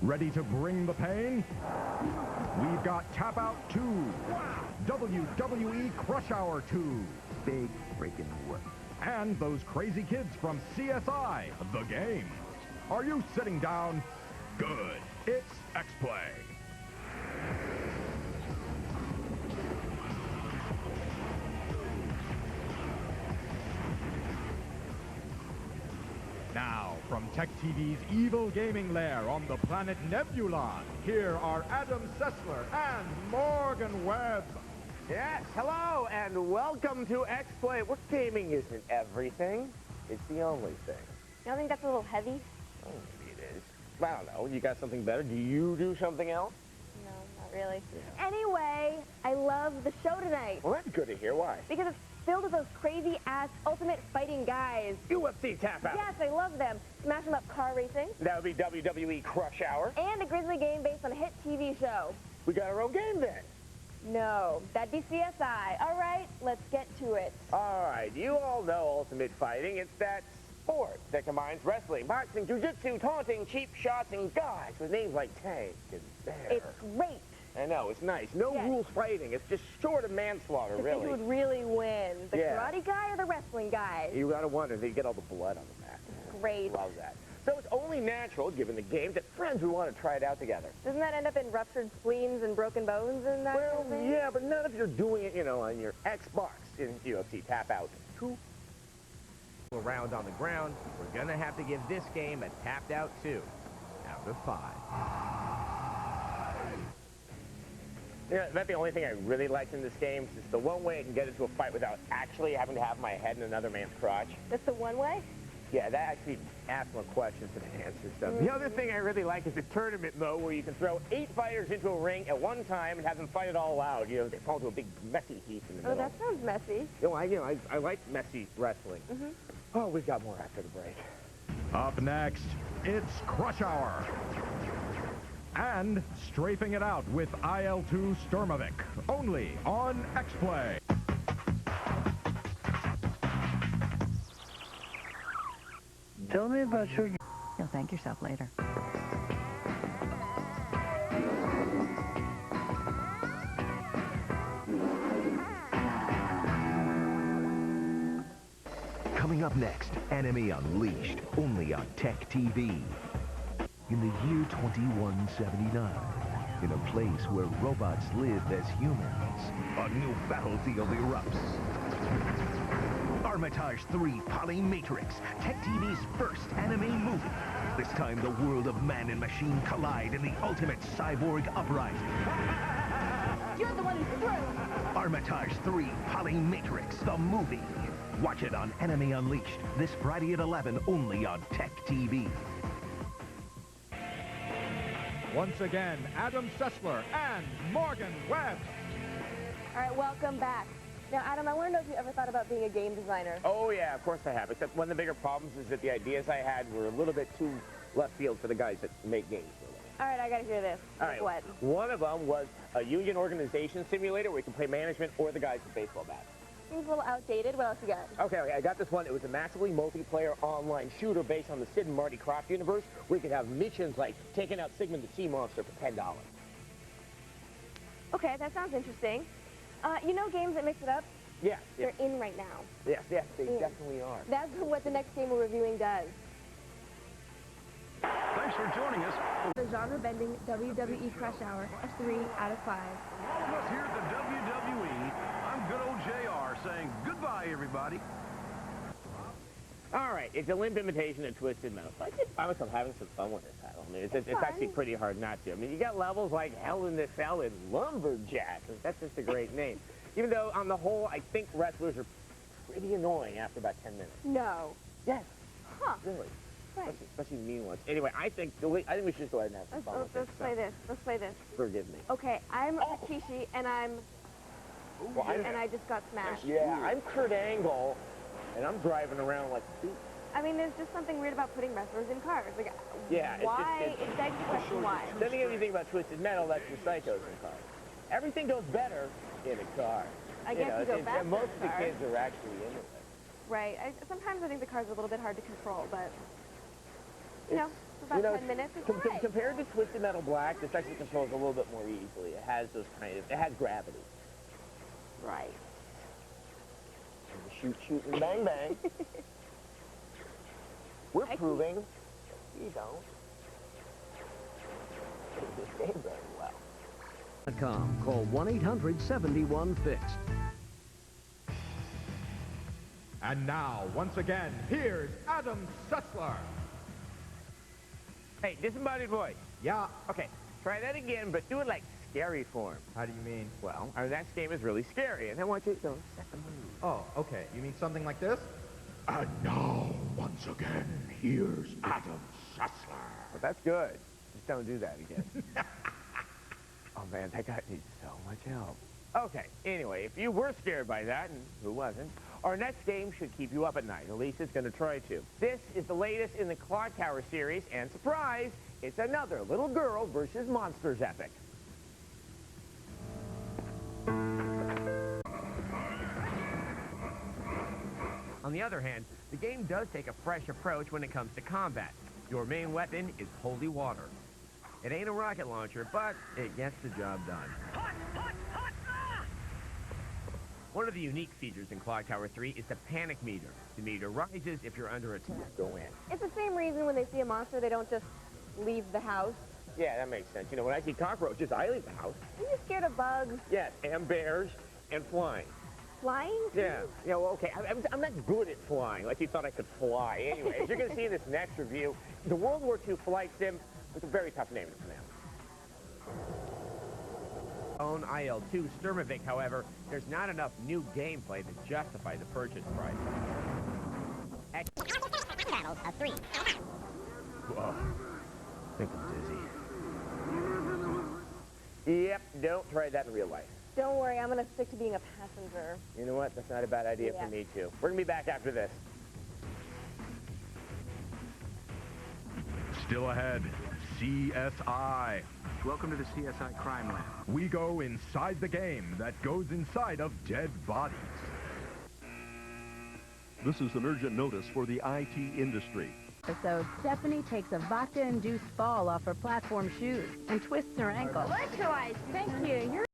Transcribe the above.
Ready to bring the pain? We've got Tap Out 2, WWE Crush Hour 2, Big freaking work. and those crazy kids from CSI, the game. Are you sitting down? Good. It's Xplay. Now, from Tech TV's evil gaming lair on the planet Nebula, here are Adam Sessler and Morgan Webb. Yes, hello, and welcome to Xplay, where gaming isn't everything. It's the only thing. You don't think that's a little heavy? Oh, maybe it is. I don't know. You got something better? Do you do something else? No, not really. Yeah. Anyway, I love the show tonight. Well, that's good to hear. Why? Because it's filled with those crazy-ass ultimate fighting guys. UFC Tap Out. Yes, I love them. Smash 'em up car racing. That would be WWE Crush Hour. And a Grizzly game based on a hit TV show. We got our own game then. No, that'd be CSI. All right, let's get to it. All right, you all know ultimate fighting. It's that sport that combines wrestling, boxing, jiu-jitsu, taunting, cheap shots, and guys with names like Tank and Bear. It's great. I know, it's nice. No rules fighting. It's just short of manslaughter, To really. think who would really win, the karate guy or the wrestling guy? You gotta wonder, they get all the blood on the mat. Great. Love that. So it's only natural, given the game, that friends would want to try it out together. Doesn't that end up in ruptured spleens and broken bones and that Well, kind of thing? yeah, but not if you're doing it, you know, on your Xbox in UFC Tap Out 2. Around on the ground, we're gonna have to give this game a tapped out 2 out of 5. Yeah, that's the only thing I really liked in this game. It's the one way I can get into a fight without actually having to have my head in another man's crotch. That's the one way? Yeah, that actually asks more questions than answers stuff. The other thing I really like is the tournament mode where you can throw 8 fighters into a ring at one time and have them fight it all out. You know, they fall into a big messy heap in the middle. Oh, that sounds messy. I like messy wrestling. Oh, we've got more after the break. Up next, it's Crush Hour. And strafing it out with IL-2 Stormovic, only on Xplay. Tell me about your... You'll thank yourself later. Coming up next, Enemy Unleashed, only on Tech TV. In the year 2179, in a place where robots live as humans, a new battlefield erupts. Armitage 3 Polymatrix, Tech TV's first anime movie. This time the world of man and machine collide in the ultimate cyborg uprising. You're the one who threw. Armitage 3 Polymatrix, the movie. Watch it on Enemy Unleashed, this Friday at 11, only on Tech TV. Once again, Adam Sessler and Morgan Webb. All right, welcome back. Now, Adam, I want to know if you ever thought about being a game designer. Oh, yeah, of course I have. Except one of the bigger problems is that the ideas I had were a little bit too left field for the guys that make games. All right, I got to hear this. All right, what? One of them was a union organization simulator where you can play management or the guys with baseball bats. Seems a little outdated. What else you got? Okay, I got this one. It was a massively multiplayer online shooter based on the Sid and Marty Krofft universe where you could have missions like taking out Sigmund the Sea Monster for $10. Okay, that sounds interesting. You know games that mix it up? Yes. They're in right now. Yes, they definitely are. That's what the next game we're reviewing does. Thanks for joining us. The genre-bending WWE Crush Hour, a 3 out of 5. All of us here at the WWE, I'm good old JR saying goodbye, everybody. All right, it's a limp imitation of Twisted Metal. I find myself having some fun with this title. I mean, it's actually pretty hard not to. I mean, you got levels like Hell in the Cell and Lumberjack. That's just a great name. Even though, on the whole, I think wrestlers are pretty annoying after about 10 minutes. No. Yes. Huh. Really. Right. Especially mean ones. Anyway, I think we should just go ahead and have some fun with Let's play this. Let's play this. Forgive me. Okay, I'm Rikishi, and I'm... Well, and I just got smashed. Yeah, I'm Kurt Angle, and I'm driving around like a beast. I mean, there's just something weird about putting wrestlers in cars. Like, Yeah, why? It begs the question why. Then again, when you think about Twisted Metal, that's your psychos in cars. Everything goes better in a car. I guess you go faster and most in of the cars. kids are actually into it. Right. Sometimes I think the car's a little bit hard to control, but, you know, about 10 minutes, it's all right. Compared to Twisted Metal Black, this actually controls a little bit more easily. It has it has gravity. Right. Shoot, shoot, and bang, bang. We're proving we don't play this game very well. Call 1-800-71-FIXED. And now, once again, here's Adam Sessler. Hey, disembodied voice. Yeah, Okay, try that again, but do it like scary form. how do you mean? Well, our next game is really scary, and I want you to set the mood. Oh, okay. You mean something like this? And now, once again, here's Adam Sessler. Well, that's good. Just don't do that again. Oh, man, that guy needs so much help. Okay, anyway, if you were scared by that, and who wasn't, our next game should keep you up at night. Elisa's going to try to. This is the latest in the Clock Tower series, and surprise, it's another little girl versus monsters epic. On the other hand, the game does take a fresh approach when it comes to combat. Your main weapon is holy water. It ain't a rocket launcher, but it gets the job done. One of the unique features in Clock Tower 3 is the panic meter. The meter rises if you're under attack. Go in. It's the same reason when they see a monster, they don't just leave the house. Yeah, that makes sense. You know, when I see cockroaches, I leave the house. Are you scared of bugs? Yes, and bears, and flying. Flying? Yeah. Yeah, well, okay, I'm not good at flying, like you thought I could fly. Anyway, as you're going to see in this next review, the World War II flight sim was a very tough name to pronounce. On IL-2 Sturmovik, however, there's not enough new gameplay to justify the purchase price. Battles of 3. Whoa. I think I'm dizzy. Yep, don't try that in real life. Don't worry, I'm going to stick to being a passenger. You know what? That's not a bad idea for me, too. We're going to be back after this. Still ahead, CSI. Welcome to the CSI Crime Lab. We go inside the game that goes inside of dead bodies. This is an urgent notice for the IT industry. So Stephanie takes a vodka-induced fall off her platform shoes and twists her ankle. Electrolytes, Thank you. You're